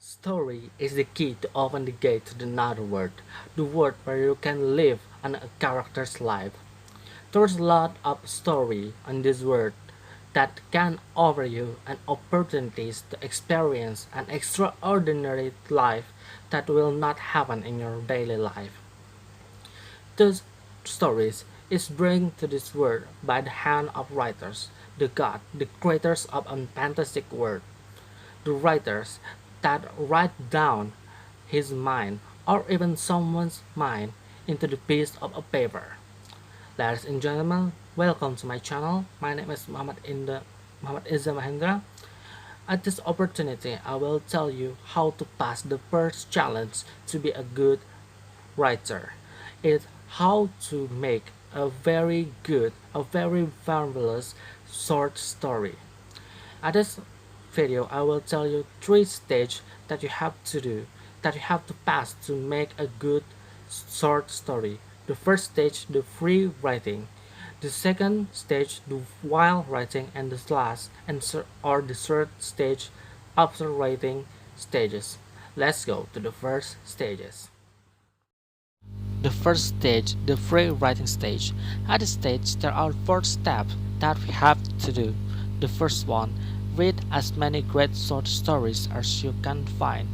Story is the key to open the gate to another world, the world where you can live on a character's life. There's a lot of story on this world that can offer you an opportunities to experience an extraordinary life that will not happen in your daily life. Those stories is brought to this world by the hand of writers, the god, the creators of a fantastic world, the writers that write down his mind or even someone's mind into the piece of a paper. Ladies and gentlemen, welcome to my channel. My name is Muhammad Izza Mahendra. At this opportunity, I will tell you how to pass the first challenge to be a good writer. It's how to make a very good, a very marvelous short story. At this video, I will tell you three stages that you have to do, that you have to pass to make a good short story. The first stage, the free writing. The second stage, the while writing, and the last or the third stage, after writing stages. Let's go to the first stages. The first stage, the free writing stage. At this stage, there are four steps that we have to do. The first one, read as many great short stories as you can find.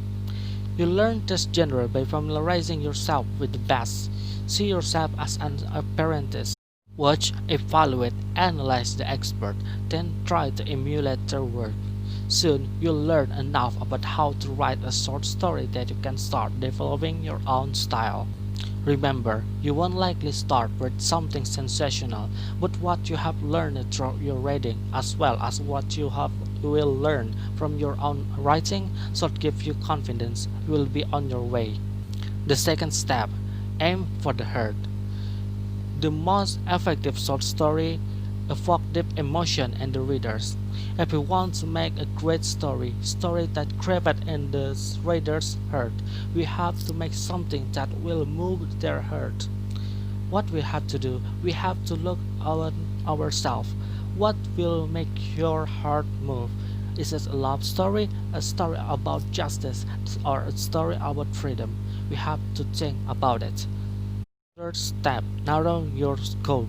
You learn this genre by familiarizing yourself with the best. See yourself as an apprentice. Watch, evaluate, analyze the expert, then try to emulate their work. Soon, you'll learn enough about how to write a short story that you can start developing your own style. Remember, you won't likely start with something sensational, but what you have learned through your reading, as well as what you will learn from your own writing, should give you confidence you will be on your way. The second step, aim for the heart. The most effective short story evoke deep emotion in the readers. If you want to make a great story that grabs in the reader's heart, we have to make something that will move their heart. What we have to do, we have to look at ourselves. What will make your heart move? Is it a love story, a story about justice, or a story about freedom? We have to think about it. Third step, narrow your scope.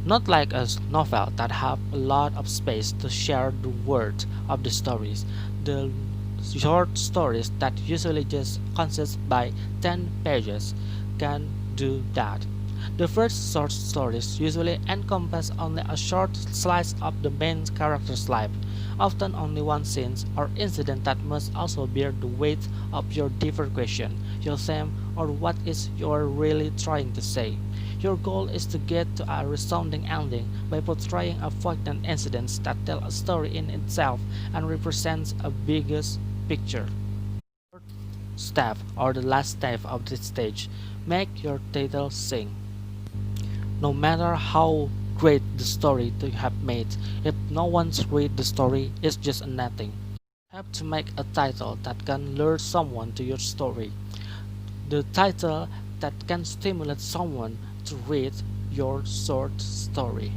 Not like a novel that have a lot of space to share the words of the stories. The short stories that usually just consist by 10 pages can do that. The first short stories usually encompass only a short slice of the main character's life, often only one scene or incident that must also bear the weight of your deeper question, your theme, or what is you're really trying to say. Your goal is to get to a resounding ending by portraying a poignant incident that tells a story in itself and represents a biggest picture. Fourth step, or the last step of this stage, make your title sing. No matter how great the story you have made, if no one's read the story, it's just nothing. You have to make a title that can lure someone to your story. The title that can stimulate someone to read your short story.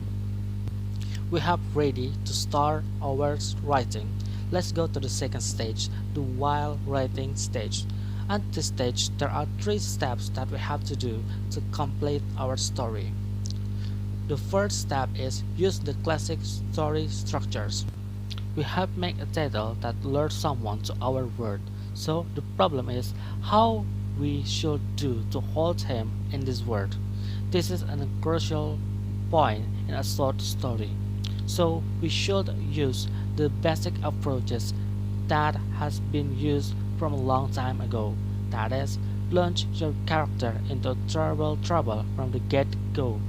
We have ready to start our writing. Let's go to the second stage, the while writing stage. At this stage, there are three steps that we have to do to complete our story. The first step is use the classic story structures. We have made a title that lures someone to our world. So the problem is how we should do to hold him in this world. This is a crucial point in a short story. So we should use the basic approaches that has been used from a long time ago. That is, plunge your character into trouble from the get-go.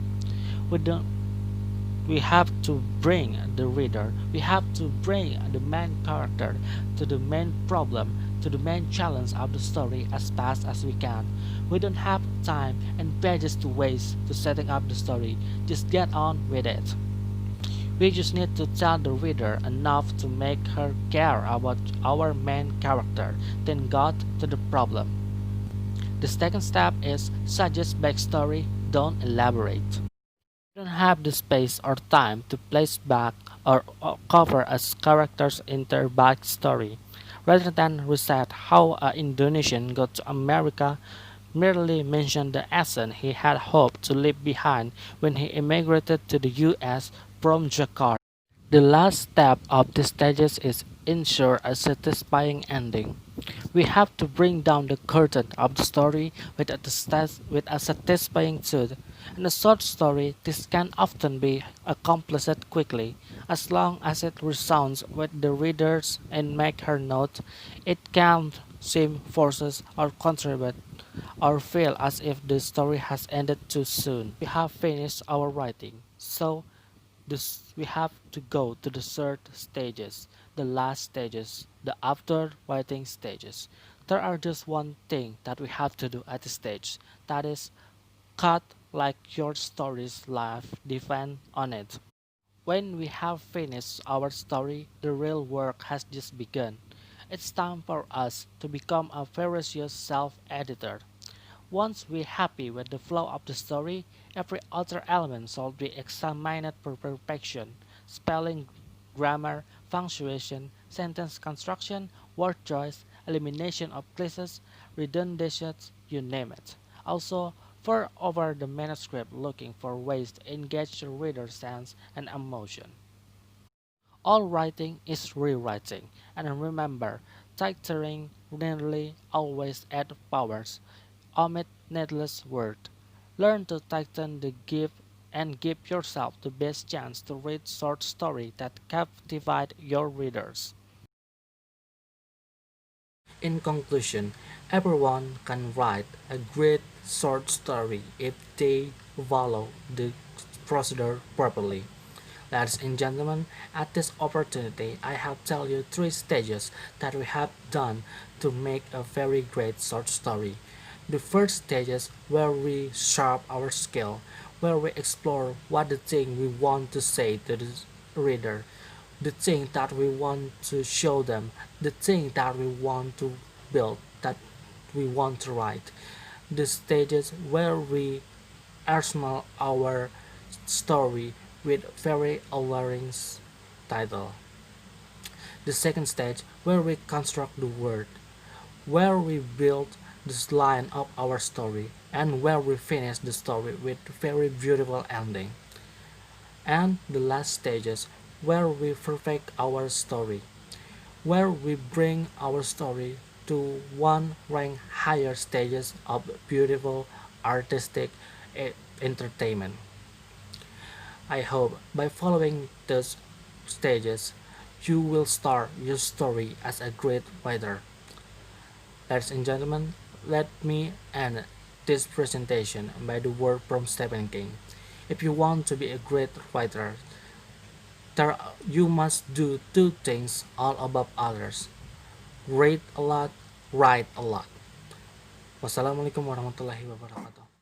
We have to bring the reader, we have to bring the main character to the main problem, to the main challenge of the story as fast as we can. We don't have time and pages to waste to setting up the story, just get on with it. We just need to tell the reader enough to make her care about our main character, then got to the problem. The second step is suggest backstory, don't elaborate. You don't have the space or time to place back or cover a character's entire backstory. rather than recite how an Indonesian got to America, merely mention the accent he had hoped to leave behind when he immigrated to the US from Jakarta. The last step of the stages is ensure a satisfying ending. We have to bring down the curtain of the story with a satisfying truth. In a short story, this can often be accomplished quickly, as long as it resounds with the readers and make her note. It can seem forced or contrived, or feel as if the story has ended too soon. We have finished our writing, so we have to go to the third stages, the last stages, the after writing stages. There are just one thing that we have to do at this stage, that is cut like your story's life depend on it. When we have finished our story, the real work has just begun. It's time for us to become a ferocious self-editor. Once we're happy with the flow of the story, every other element shall be examined for perfection: spelling, grammar, punctuation, sentence construction, word choice, elimination of clauses, redundancies, you name it. Also, pour over the manuscript looking for ways to engage the reader's sense and emotion. All writing is rewriting, and remember, titering nearly always add powers. Omit needless word. Learn to tighten the gift and give yourself the best chance to read short story that captivate your readers. In conclusion, everyone can write a great short story if they follow the procedure properly. Ladies and gentlemen, at this opportunity, I have tell you three stages that we have done to make a very great short story. The first stage is where we sharp our skill, where we explore what the thing we want to say to the reader, the thing that we want to show them, the thing that we want to build, that we want to write. The stages where we arsenal our story with very alluring title. The second stage where we construct the word, where we build this line of our story, and where we finish the story with very beautiful ending. And the last stages where we perfect our story, where we bring our story to one rank higher stages of beautiful artistic entertainment. I hope by following these stages, you will start your story as a great writer. Ladies and gentlemen, let me end this presentation by the word from Stephen King. If you want to be a great writer, you must do two things all above others: read a lot, write a lot. Wassalamualaikum warahmatullahi wabarakatuh.